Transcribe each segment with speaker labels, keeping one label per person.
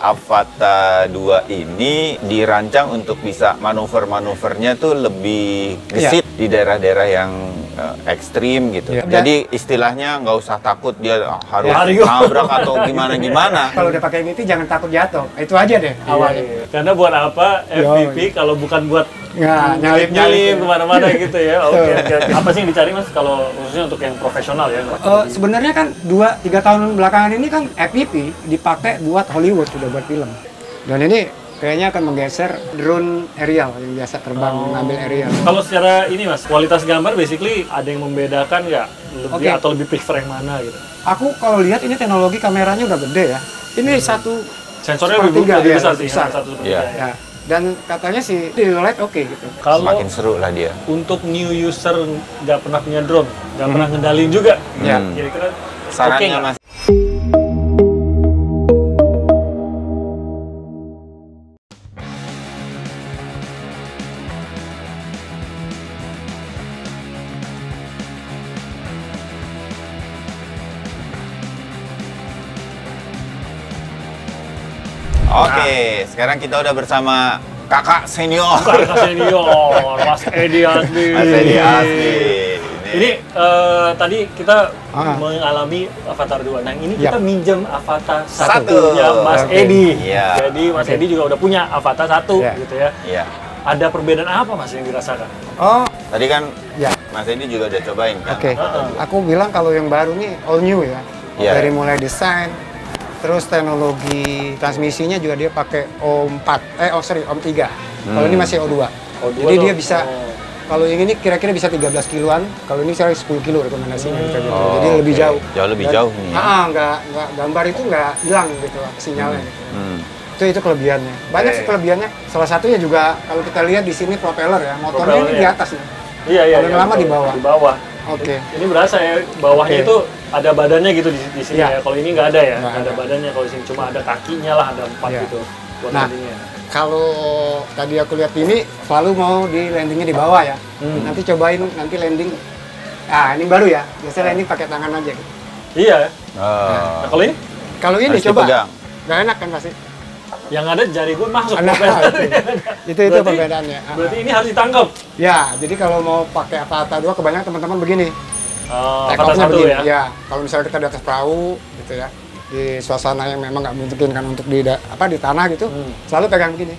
Speaker 1: Avata 2 ini dirancang untuk bisa manuver-manuvernya tuh lebih gesit di daerah-daerah yang ekstrim gitu. Jadi istilahnya nggak usah takut dia harus nabrak atau gimana-gimana.
Speaker 2: Kalau udah pakai MT jangan takut jatuh. Itu aja deh awalnya.
Speaker 3: Karena buat apa FPV kalau bukan buat nyalip kemana-mana gitu ya. Oke. Apa sih yang dicari Mas kalau khususnya untuk yang profesional ya?
Speaker 2: Sebenarnya kan 2-3 tahun belakangan ini kan FPV dipakai buat Hollywood, udah buat film. Dan ini kayaknya akan menggeser drone aerial yang biasa terbang ngambil aerial.
Speaker 3: Kalau secara ini Mas, kualitas gambar basically ada yang membedakan nggak? Lebih atau lebih prefer yang mana gitu? Aku
Speaker 2: kalau lihat ini teknologi kameranya udah gede ya. Ini satu
Speaker 3: sensornya lebih besar sih.
Speaker 2: Ya. Dan katanya sih di light oke gitu.
Speaker 1: Kalau semakin seru lah dia.
Speaker 3: Untuk new user nggak pernah punya drone, nggak pernah ngendalin juga. Kira-kira
Speaker 1: sarannya Mas. Oke, sekarang kita udah bersama kakak senior.
Speaker 3: Kakak senior, Mas Edi Asbi.
Speaker 1: Mas Edi Asbi.
Speaker 3: Ini tadi kita mengalami Avatar 2. Nah, ini kita minjem Avatar 1 ya Mas Edi. Jadi Mas Edi juga udah punya Avatar 1 gitu ya.
Speaker 1: Iya.
Speaker 3: Ada perbedaan apa Mas yang dirasakan?
Speaker 1: Tadi kan Mas Edi juga udah cobain kan?
Speaker 2: Aku bilang kalau yang baru nih all new ya. Dari mulai desain, terus teknologi transmisinya juga dia pakai Om3. Kalau ini masih O2. Jadi dia bisa, kalau yang ini kira-kira bisa 13 kiloan, kalau ini saya 10 kilo rekomendasinya. Jadi lebih jauh.
Speaker 1: Jauh lebih jauh nih.
Speaker 2: Nggak gambar itu nggak hilang gitu sinyalnya. Itu kelebihannya. Banyak sih kelebihannya. Salah satunya juga kalau kita lihat di sini propeller ya, motornya ini di atas nih.
Speaker 3: Iya.
Speaker 2: Kalau lama di bawah.
Speaker 3: Di bawah.
Speaker 2: Oke.
Speaker 3: Ini berasa ya bawahnya itu ada badannya gitu di sini ya. Kalau ini nggak ada ya, nggak ada badannya. Kalau di sini cuma ada kakinya lah, ada 4 gitu buat landingnya.
Speaker 2: Kalau tadi aku lihat ini selalu mau di landingnya di bawah ya. Nanti cobain nanti landing. Ini baru ya. Biasanya landing pakai tangan aja gitu.
Speaker 3: Iya. Nah, kalau ini?
Speaker 2: Kalau ini coba. Nggak enak kan pasti.
Speaker 3: Yang ada jari gue masuk.
Speaker 2: Itu perbedaannya.
Speaker 3: Berarti ini harus ditangkap.
Speaker 2: Ya, jadi kalau mau pakai Avatar 2 kebanyakan teman-teman begini.
Speaker 3: Avatar 1 begini.
Speaker 2: Ya, kalau misalnya kita di atas perahu gitu ya, di suasana yang memang nggak memungkinkan untuk di tanah gitu, selalu pegang begini.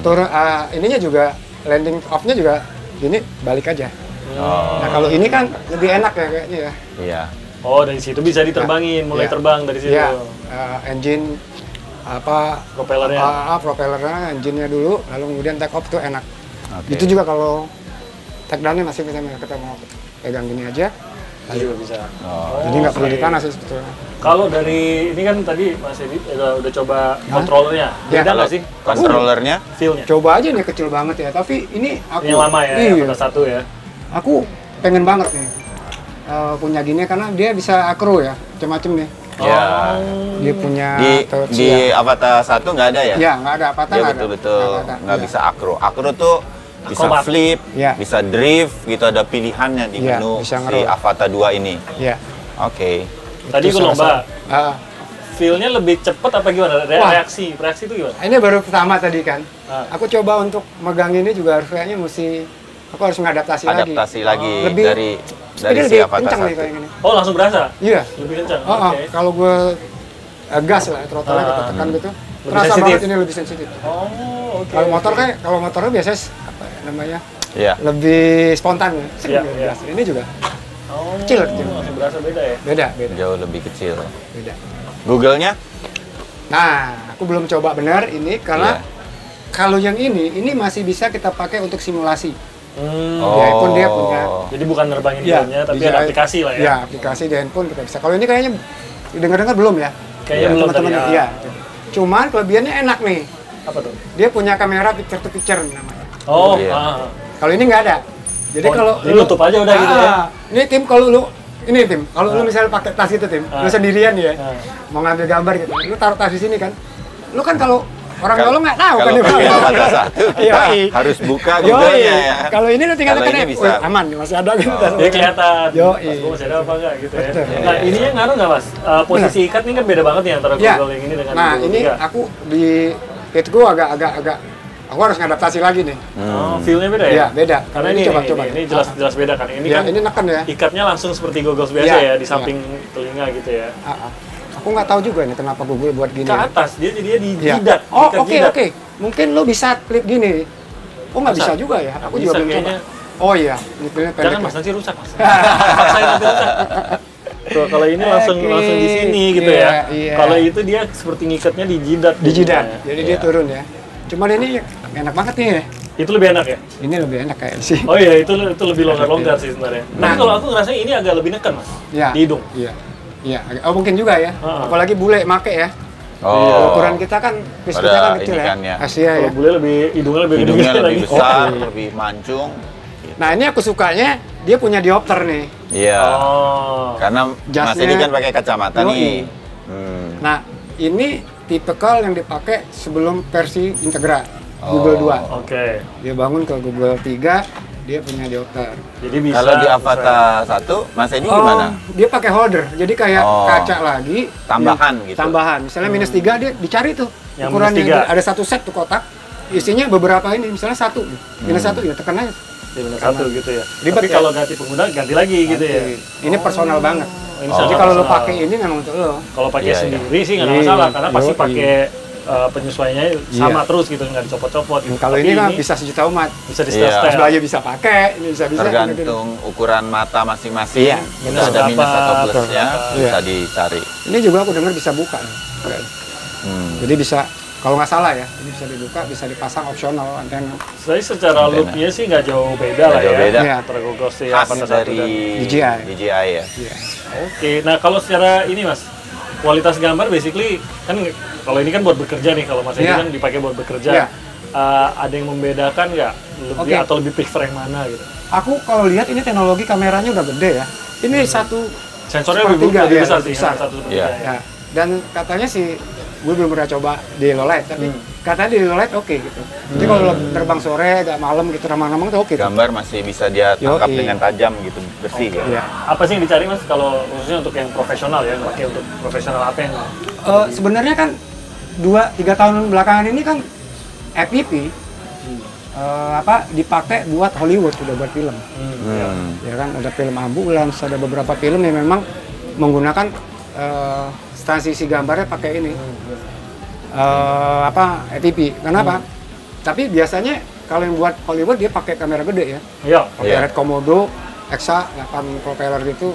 Speaker 2: Turun ininya juga landing off-nya juga gini balik aja. Nah, kalau ini kan lebih enak ya kayaknya ya.
Speaker 1: Iya.
Speaker 3: Oh, dari situ bisa diterbangin, mulai terbang dari situ.
Speaker 2: Iya. Engine propellernya, engine-nya dulu, lalu kemudian take off tuh enak. Itu juga kalau take down-nya masih bisa kita mau pegang gini aja.
Speaker 3: Juga bisa.
Speaker 2: Jadi nggak perlu di tanah sih sebetulnya.
Speaker 3: Kalau dari ini kan tadi Mas Edi udah coba kontrolernya, beda nggak sih?
Speaker 1: Kontrolernya?
Speaker 3: Feel-nya?
Speaker 2: Coba aja nih kecil banget ya, tapi ini aku
Speaker 3: yang lama ya, Avatar 1 ya.
Speaker 2: Aku pengen banget nih punya gini karena dia bisa akro ya, macam-macam nih.
Speaker 1: Ya.
Speaker 2: Dia punya
Speaker 1: di Avatar 1 nggak ada ya?
Speaker 2: Ya, nggak ada Avatar.
Speaker 1: Dia betul-betul nggak bisa akro. Akro tuh bisa flip, bisa drift, gitu ada pilihannya di menu si Avatar 2 ini.
Speaker 2: Iya.
Speaker 1: Oke.
Speaker 3: Tadi aku lomba. Feel-nya lebih cepet apa gimana? Reaksi itu gimana?
Speaker 2: Ini baru pertama tadi kan. Aku coba untuk megang ini juga harus kayaknya aku harus mengadaptasi
Speaker 1: lagi.
Speaker 2: Lebih
Speaker 1: dari si Avatar 1.
Speaker 3: Oh, langsung berasa?
Speaker 2: Iya.
Speaker 3: Lebih kencang?
Speaker 2: Kalau gue gas lah, throttle-nya kita tekan gitu. Terasa banget ini lebih sensitif. Kalau motornya biasanya namanya lebih spontan ya. Ini juga kecil.
Speaker 3: Langsung berasa beda ya?
Speaker 2: Beda.
Speaker 1: Jauh lebih kecil.
Speaker 2: Beda.
Speaker 1: Google-nya?
Speaker 2: Nah, aku belum coba benar ini karena kalau yang ini masih bisa kita pakai untuk simulasi. Pun dia punya.
Speaker 3: Jadi bukan nerbangin drone-nya, tapi ada aplikasi lah ya?
Speaker 2: Ya, aplikasi di handphone kita bisa. Kalau ini kayaknya dengar-dengar belum ya?
Speaker 3: Kayaknya belum tadi ya.
Speaker 2: Iya. Cuman kelebihannya enak nih.
Speaker 3: Apa tuh?
Speaker 2: Dia punya kamera picture to picture namanya.
Speaker 3: Kalau
Speaker 2: ini nggak ada. Jadi kalau
Speaker 3: lu tutup aja udah gitu ya.
Speaker 2: Ini Tim kalau lu misalnya pakai tas itu lu sendirian ya. Mau ngambil gambar gitu. Lu taruh tas di sini kan. Lu kan kalau Orang dulu nggak tahu kan.
Speaker 1: Kalau pakai Avata 1 kita harus buka Google-nya ya.
Speaker 2: Kalau ini lu tinggal tekan aman, masih ada gitu.
Speaker 3: Dia kelihatan.
Speaker 2: Yoi.
Speaker 3: Masih ada apa enggak gitu ya. Nah, ininya ngaruh nggak Mas? Posisi ikat ini kan beda banget nih antara Google yang ini dengan
Speaker 2: Nah,
Speaker 3: Google
Speaker 2: ini
Speaker 3: 3.
Speaker 2: aku di page gua agak aku harus ngadaptasi lagi nih.
Speaker 3: Oh, feel-nya beda ya?
Speaker 2: Iya, beda.
Speaker 3: Karena ini jelas beda kan. Ini kan
Speaker 2: ini neken ya.
Speaker 3: ikatnya langsung seperti Google biasa ya, di samping telinga gitu ya.
Speaker 2: Aku nggak tahu juga nih kenapa Google buat gini.
Speaker 3: Ke atas, dia jadinya di jidat.
Speaker 2: Oh, oke. Mungkin lo bisa klip gini. Oh, nggak bisa juga ya? Aku juga belum coba. Oh iya, klipnya pendek.
Speaker 3: Jangan Mas, nanti rusak Mas. Paksain nanti rusak. Tuh, kalau ini langsung di sini gitu ya. Kalau itu dia seperti ngikatnya di jidat.
Speaker 2: Di jidat, jadi dia turun ya. Cuman ini enak banget nih ya.
Speaker 3: Itu lebih enak ya?
Speaker 2: Ini lebih enak kayak sih.
Speaker 3: Oh iya, itu lebih longgar-longgar sih sebenarnya. Nah, kalau aku ngerasa ini agak lebih neken Mas. Di hidung.
Speaker 2: Iya. Oh mungkin juga ya. Apalagi bule make ya. Ukuran kita kan, piece kita kan kecil ya. Asia ya.
Speaker 3: Kalau bule hidungnya
Speaker 1: lebih besar, lebih mancung.
Speaker 2: Nah ini aku sukanya dia punya diopter nih.
Speaker 1: Iya. Karena Mas Edi kan pakai kacamata nih.
Speaker 2: Nah ini tipikal yang dipakai sebelum versi Integra Google 2.
Speaker 3: Oke.
Speaker 2: Dia bangun ke Google 3, dia punya diopter.
Speaker 1: Jadi bisa. Kalau di Avata 1, Mas Edi gimana?
Speaker 2: Dia pakai holder, jadi kayak kaca lagi.
Speaker 1: Tambahan gitu.
Speaker 2: Tambahan. Misalnya -3 dia dicari tuh
Speaker 3: yang
Speaker 2: ukurannya. Ada satu set tuh kotak. Isinya beberapa ini, misalnya -1 ya tekan aja.
Speaker 3: -1 gitu ya. Tapi kalau ganti pengguna ganti lagi gitu ya.
Speaker 2: Ini personal banget. Jadi kalau lo pakai ini memang untuk lo.
Speaker 3: Kalau pakai sendiri sih nggak ada masalah karena pasti pakai penyesuaiannya sama terus gitu, nggak dicopot-copot.
Speaker 2: Kalau ini kan bisa sejuta umat.
Speaker 3: Bisa di setel.
Speaker 2: Baju bisa pakai, ini bisa.
Speaker 1: Tergantung ukuran mata masing-masing. Ada minus atau plusnya, bisa dicari.
Speaker 2: Ini juga aku dengar bisa buka. Jadi bisa. Kalau nggak salah ya, ini bisa dibuka, bisa dipasang opsional antena.
Speaker 3: Jadi secara look-nya sih nggak jauh beda lah ya. Antara Google sih
Speaker 1: khas dari DJI ya.
Speaker 3: Oke, nah kalau secara ini Mas, kualitas gambar basically kan kalau ini kan buat bekerja nih, kalau Mas Edi kan dipakai buat bekerja. Ada yang membedakan nggak? Atau lebih prefer yang mana gitu?
Speaker 2: Aku kalau lihat ini teknologi kameranya udah gede ya. Ini satu
Speaker 3: sensornya lebih besar sih.
Speaker 2: Dan katanya sih gue belum pernah coba di low light, tapi katanya di low light oke gitu. Jadi kalau terbang sore, agak malam gitu, ramang-ramang tuh oke.
Speaker 1: Gambar masih bisa dia tangkap dengan tajam gitu, bersih ya.
Speaker 3: Apa sih yang dicari Mas kalau khususnya untuk yang profesional ya, pakai untuk profesional apa yang?
Speaker 2: Sebenarnya kan 2-3 tahun belakangan ini kan FPV dipakai buat Hollywood, sudah buat film. Ya kan ada film ambulans, ada beberapa film yang memang menggunakan transisi gambarnya pakai ini FPV. Kenapa? Tapi biasanya kalau yang buat Hollywood dia pakai kamera gede ya. Pakai Red Komodo, EXA 8 propeller gitu.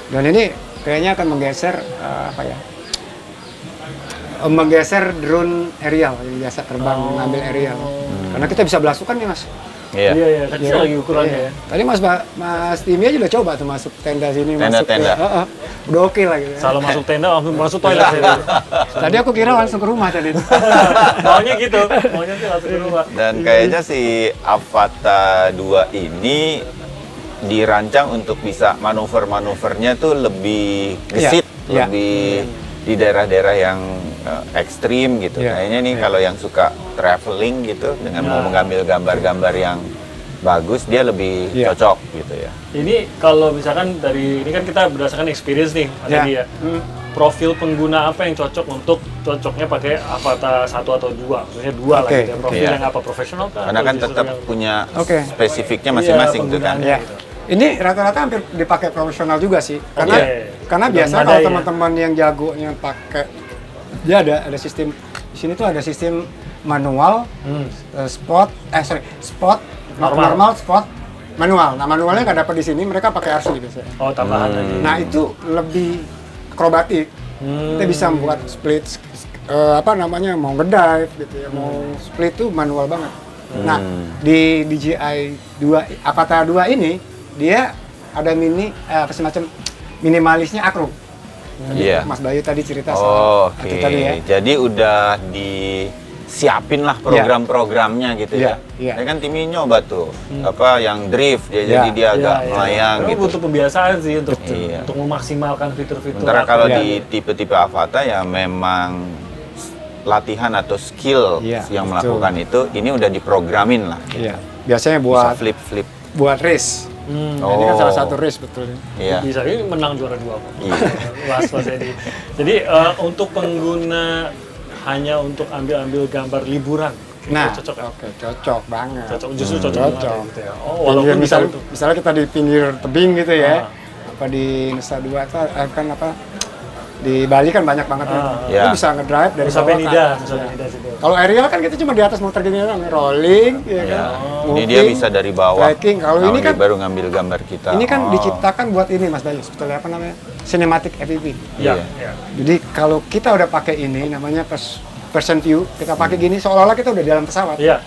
Speaker 2: Dan ini kayaknya akan menggeser menggeser drone aerial yang biasa terbang ngambil aerial. Karena kita bisa belasukan nih Mas.
Speaker 3: Iya, kecil lagi ukurannya ya.
Speaker 2: Tadi Mas Timi aja udah coba tuh masuk tenda sini,
Speaker 1: tenda.
Speaker 2: Udah oke lah gitu.
Speaker 3: Kalau masuk tenda langsung masuk toilet sih.
Speaker 2: Tadi aku kira langsung ke rumah tadi.
Speaker 3: Maunya gitu, maunya sih langsung ke rumah.
Speaker 1: Dan kayaknya si Avata 2 ini dirancang untuk bisa manuver-manuvernya tuh lebih gesit, lebih di daerah-daerah yang ekstrim gitu. Kayaknya nih kalau yang suka traveling gitu dengan mau mengambil gambar-gambar yang bagus, dia lebih cocok gitu ya.
Speaker 3: Ini kalau misalkan dari ini kan kita berdasarkan experience nih Mas Edi ya. Profil pengguna apa yang cocok untuk cocoknya pakai Avata 1 atau 2? Maksudnya 2 lah gitu. Profil yang apa, profesional kan?
Speaker 1: Karena kan tetap punya spesifiknya masing-masing tuh kan.
Speaker 2: Ini rata-rata hampir dipakai profesional juga sih. Karena biasa kalau teman-teman yang jagonya pakai, dia ada sistem di sini tuh ada sistem manual, spot, normal, spot, manual. Nah manualnya nggak dapat di sini, mereka pakai RC biasanya.
Speaker 3: Oh tambahan aja.
Speaker 2: Nah itu lebih akrobatik. Kita bisa membuat split, mau ngedive gitu ya, mau split tuh manual banget. Nah di DJI Avata 2 ini dia ada semacam minimalisnya akro. Mas Bayu tadi cerita
Speaker 1: tadi ya. Jadi udah disiapin lah program-programnya gitu ya. Saya kan Timi nyoba tuh yang drift jadi dia agak melayang gitu.
Speaker 3: Butuh pembiasaan sih untuk memaksimalkan fitur-fitur.
Speaker 1: Sementara kalau di tipe-tipe Avata ya memang latihan atau skill yang melakukan itu, ini udah diprogramin lah.
Speaker 2: Iya. Biasanya buat
Speaker 1: bisa flip.
Speaker 2: Buat race. Nah, ini kan salah satu race betul.
Speaker 3: Iya. Bisa ini menang juara 2 kok. Iya. Mas Edi. Jadi untuk pengguna hanya untuk ambil gambar liburan.
Speaker 2: Nah,
Speaker 3: cocok ya?
Speaker 2: Oke, cocok banget.
Speaker 3: Justru cocok.
Speaker 2: Gitu
Speaker 3: ya. Oh, walaupun
Speaker 2: misalnya kita di pinggir tebing gitu ya. Apa di Nusa Dua kan apa? Di Bali kan banyak banget itu bisa ngedrive dari
Speaker 3: Nusa Penida.
Speaker 2: Kalau aerial kan kita cuma di atas muter gini doang, rolling, ya kan.
Speaker 1: Ini dia bisa dari bawah.
Speaker 2: Tracking. Kalau ini kan
Speaker 1: baru ngambil gambar kita.
Speaker 2: Ini kan diciptakan buat ini Mas Bayu, sebetulnya apa namanya? Cinematic FPV.
Speaker 3: Iya.
Speaker 2: Jadi kalau kita udah pakai ini namanya person view, kita pakai gini seolah-olah kita udah di dalam pesawat.
Speaker 3: Iya.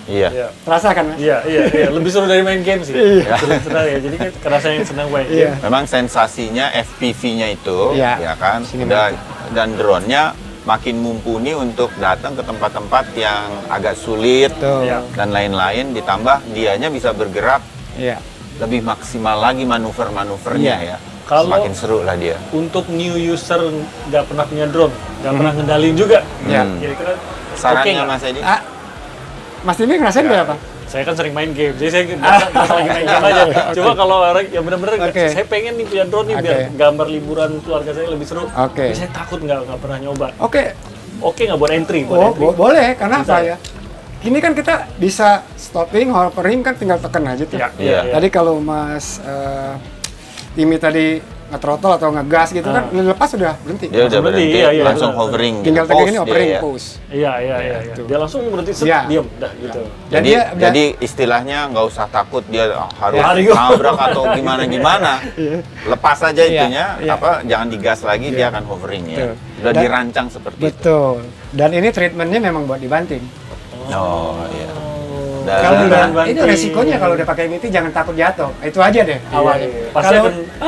Speaker 2: Terasa kan, Mas?
Speaker 3: Iya. Lebih seru dari main game sih. Seru ya. Jadi kan kerasa yang senang main game.
Speaker 1: Memang sensasinya FPV-nya itu, ya kan, dan drone-nya makin mumpuni untuk datang ke tempat-tempat yang agak sulit dan lain-lain. Ditambah dianya bisa bergerak lebih maksimal lagi manuver-manuvernya ya. Semakin seru lah dia.
Speaker 3: Untuk new user nggak pernah punya drone, nggak pernah ngendalin juga. Kira-kira
Speaker 1: sarannya Mas Edi?
Speaker 2: Mas Timi ngerasain nggak apa?
Speaker 3: Saya kan sering main game, jadi saya nggak lagi main game aja. Coba kalau orang yang benar-benar, saya pengen nih punya drone nih biar gambar liburan keluarga saya lebih seru. Tapi saya takut nggak pernah nyoba. Oke nggak buat entry?
Speaker 2: Boleh, karena apa ya? Ini kan kita bisa stopping, hovering kan tinggal tekan aja tuh. Tadi kalau Mas Timi tadi nge-throttle atau ngegas gitu kan, lepas sudah berhenti.
Speaker 1: Dia udah berhenti, langsung hovering.
Speaker 2: Tinggal tekan ini hovering, pause.
Speaker 3: Iya. Dia langsung berhenti, diam, dah gitu.
Speaker 1: Jadi istilahnya nggak usah takut dia harus nabrak atau gimana. Lepas aja itunya, jangan digas lagi, dia akan hovering ya. Udah dirancang seperti itu.
Speaker 2: Betul. Dan ini treatmentnya memang buat dibanting.
Speaker 1: Oh iya.
Speaker 2: Kalau ini resikonya kalau udah pakai MIP jangan takut jatuh. Itu aja deh awalnya.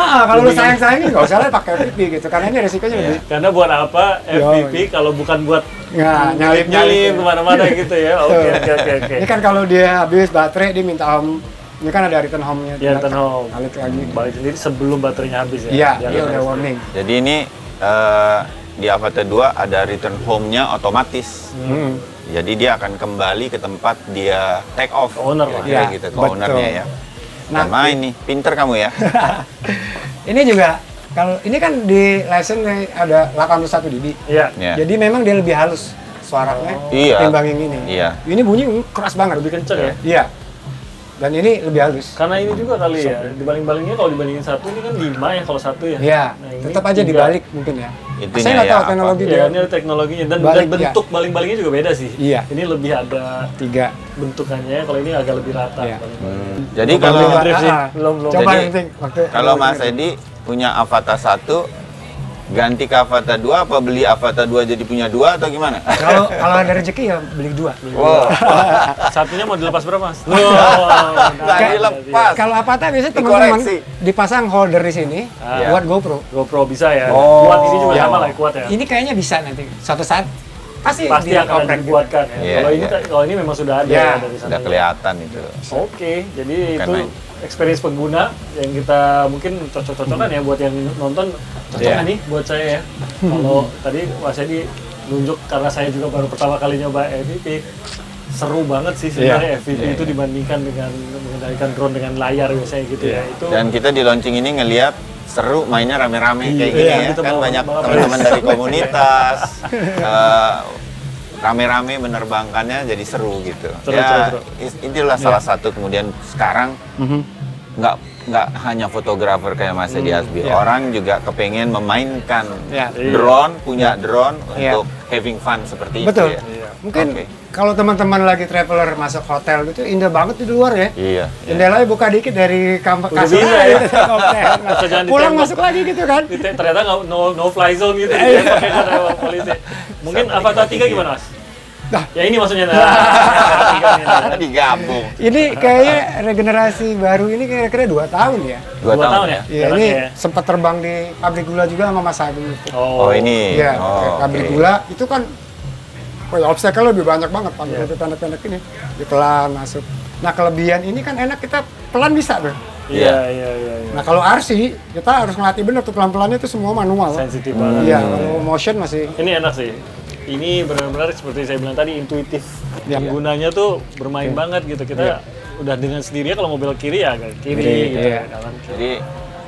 Speaker 2: Kalau lu sayang-sayangin nggak usah lah pakai FPV gitu, karena ini resikonya lebih.
Speaker 3: Karena buat apa FPV kalau bukan buat nyalip kemana-mana gitu ya. Oke.
Speaker 2: Ini kan kalau dia habis baterai dia minta home. Ini kan ada return home-nya.
Speaker 3: Return home.
Speaker 2: Balik
Speaker 3: sendiri sebelum baterainya habis ya.
Speaker 2: Iya, dia udah warning.
Speaker 1: Jadi ini di Avata 2 ada return home-nya otomatis. Jadi dia akan kembali ke tempat dia take off, gitu, ke ownernya ya. Nah, ini pinter kamu ya.
Speaker 2: Ini juga kalau ini kan di license ada 81 dB. Jadi memang dia lebih halus suaranya ketimbang yang ini. Ini bunyi keras banget,
Speaker 3: lebih kenceng ya.
Speaker 2: Iya. Dan ini lebih halus.
Speaker 3: Karena ini juga kali ya, dibanding-bandingnya kalau dibandingin satu ini kan 5 ya kalau satu ya.
Speaker 2: Iya, tetap aja dibalik mungkin ya.
Speaker 1: Itunya
Speaker 2: saya nggak tahu teknologi dia.
Speaker 3: Ini ada teknologinya dan bentuk baling-balingnya juga beda sih.
Speaker 2: Iya.
Speaker 3: Ini lebih ada 3 bentukannya, kalau ini agak lebih rata.
Speaker 1: Jadi kalau
Speaker 2: belum coba nanti
Speaker 1: kalau Mas Edi punya Avata 1 ganti ke Avata 2 apa beli Avata 2 jadi punya 2 atau gimana?
Speaker 2: Kalau ada rezeki ya beli 2.
Speaker 3: Satunya mau dilepas berapa, Mas?
Speaker 1: Nggak dilepas.
Speaker 2: Kalau Avata biasanya teman-teman dipasang holder di sini buat GoPro.
Speaker 3: GoPro bisa ya. Kuat ini juga sama lah kuat ya.
Speaker 2: Ini kayaknya bisa nanti suatu saat pasti
Speaker 3: akan dibuatkan ya. Kalau ini memang sudah ada dari sana.
Speaker 1: Sudah kelihatan itu.
Speaker 3: Oke, jadi itu experience pengguna yang kita mungkin cocok-cocokan ya buat yang nonton, cocok nih buat saya ya. Kalau tadi Mas Edi nunjuk, karena saya juga baru pertama kali nyoba FPV, seru banget sih sebenarnya FPV itu dibandingkan dengan mengendalikan drone dengan layar biasanya gitu ya. Itu.
Speaker 1: Dan kita di launching ini ngelihat seru mainnya rame-rame kayak gini ya, kan banyak teman-teman dari komunitas. Rame-rame menerbangkannya jadi seru gitu. Seru. Inilah salah satu. Kemudian sekarang nggak hanya fotografer kayak Mas Edi Hasbi, orang juga kepengen memainkan drone, punya drone untuk having fun seperti itu ya.
Speaker 2: Mungkin kalau teman-teman lagi traveler masuk hotel gitu indah banget di luar ya. Jendelanya buka dikit dari kasur pulang masuk lagi gitu kan.
Speaker 3: Ternyata no fly zone gitu ya, pakai kata polisi. Mungkin Avata 3 gimana, Mas? Ya ini maksudnya
Speaker 1: digabung.
Speaker 2: Ini kayaknya regenerasi baru ini kira-kira 2 tahun ya.
Speaker 1: 2 tahun ya?
Speaker 2: Iya, ini sempat terbang di pabrik gula juga sama Mas Agung.
Speaker 1: Ini.
Speaker 2: Iya, pabrik gula itu kan obstacle lebih banyak banget, pabrik itu pendek-pendek ini. Pelan masuk. Nah, kelebihan ini kan enak, kita pelan bisa tuh.
Speaker 3: Iya.
Speaker 2: Nah, kalau RC kita harus ngelatih bener tuh pelan-pelannya itu semua manual.
Speaker 3: Sensitif banget.
Speaker 2: Iya, kalau motion masih.
Speaker 3: Ini enak sih. ini benar-benar seperti saya bilang tadi, intuitif. Penggunanya tuh bermain banget gitu. Kita udah dengan sendirinya kalau mau belok kiri ya ke kiri gitu.
Speaker 1: Jadi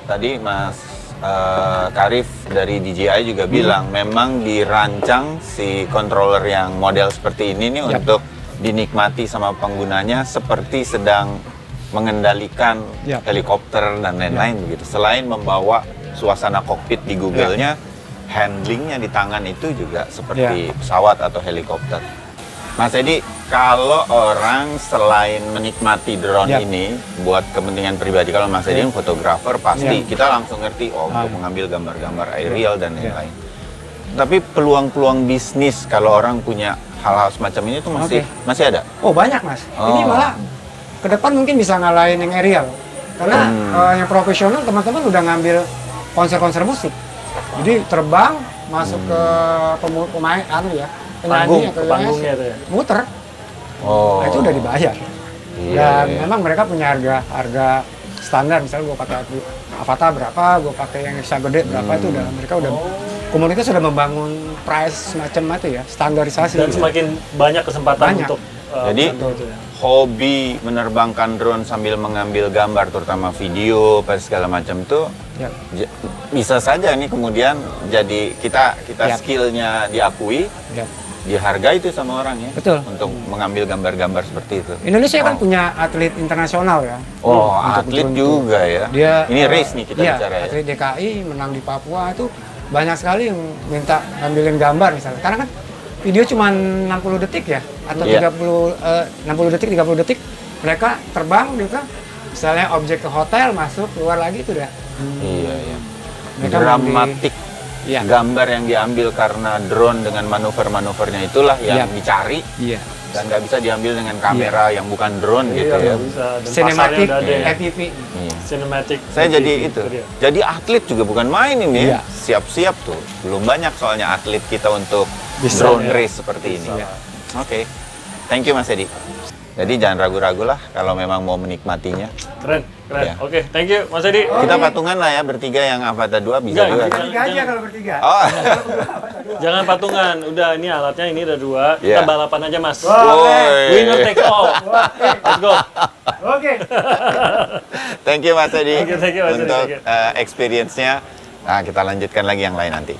Speaker 1: tadi Mas Karif dari DJI juga bilang memang dirancang si controller yang model seperti ini nih untuk dinikmati sama penggunanya seperti sedang mengendalikan helikopter dan lain-lain begitu. Selain membawa suasana kokpit di Google-nya, handlingnya di tangan itu juga seperti pesawat atau helikopter. Mas Edi, kalau orang selain menikmati drone ini buat kepentingan pribadi, kalau Mas Edi fotografer pasti kita langsung ngerti untuk mengambil gambar-gambar aerial dan lain-lain. Tapi peluang-peluang bisnis kalau orang punya hal-hal semacam ini tuh masih ada?
Speaker 2: Oh banyak Mas. Ini malah ke depan mungkin bisa ngalahin yang aerial. Karena yang profesional teman-teman udah ngambil konser-konser musik. Jadi terbang masuk ke pemain penyanyi atau
Speaker 3: panggungnya itu ya?
Speaker 2: muter. Nah, itu udah dibayar. Dan memang mereka punya harga standar, misalnya gue pakai Avata berapa, gue pakai yang bisa gede berapa, itu udah mereka udah komunitas sudah membangun price semacam itu ya, standarisasi.
Speaker 3: Dan semakin banyak kesempatan untuk
Speaker 1: jadi hobi menerbangkan drone sambil mengambil gambar, terutama video, segala macam tuh bisa saja nih kemudian jadi kita skillnya diakui, dihargai itu sama orang ya.
Speaker 2: Betul.
Speaker 1: Untuk mengambil gambar-gambar seperti itu.
Speaker 2: Indonesia kan punya atlet internasional ya.
Speaker 1: Atlet juga ya. Ini race nih kita bicara ya.
Speaker 2: Atlet DKI menang di Papua itu banyak sekali yang minta ngambilin gambar misalnya. Karena kan video cuma 60 detik ya, atau 60 detik, 30 detik, mereka terbang juga, misalnya objek ke hotel, masuk, keluar lagi itu dah. Mereka dramatik gambar yang diambil karena drone dengan manuver-manuvernya itulah yang dicari, dan nggak bisa diambil dengan kamera yang bukan drone gitu ya. Cinematic FPV.
Speaker 3: Cinematic.
Speaker 1: Saya jadi itu. Jadi atlet juga bukan main ini. Siap-siap tuh. Belum banyak soalnya atlet kita untuk drone race seperti ini. Oke. Thank you Mas Edi. Jadi jangan ragu-ragu lah kalau memang mau menikmatinya.
Speaker 3: Keren. Oke, thank you Mas Edi.
Speaker 1: Kita patungan lah ya bertiga, yang Avata 2 bisa juga.
Speaker 2: Bertiga aja kalau bertiga.
Speaker 3: Jangan patungan. Udah, ini alatnya ini ada 2. Kita balapan aja Mas. Winner take all. Let's go.
Speaker 2: Oke.
Speaker 1: Thank you Mas Edi.
Speaker 3: Thank you, Mas Edi.
Speaker 1: Untuk experience-nya. Nah, kita lanjutkan lagi yang lain nanti.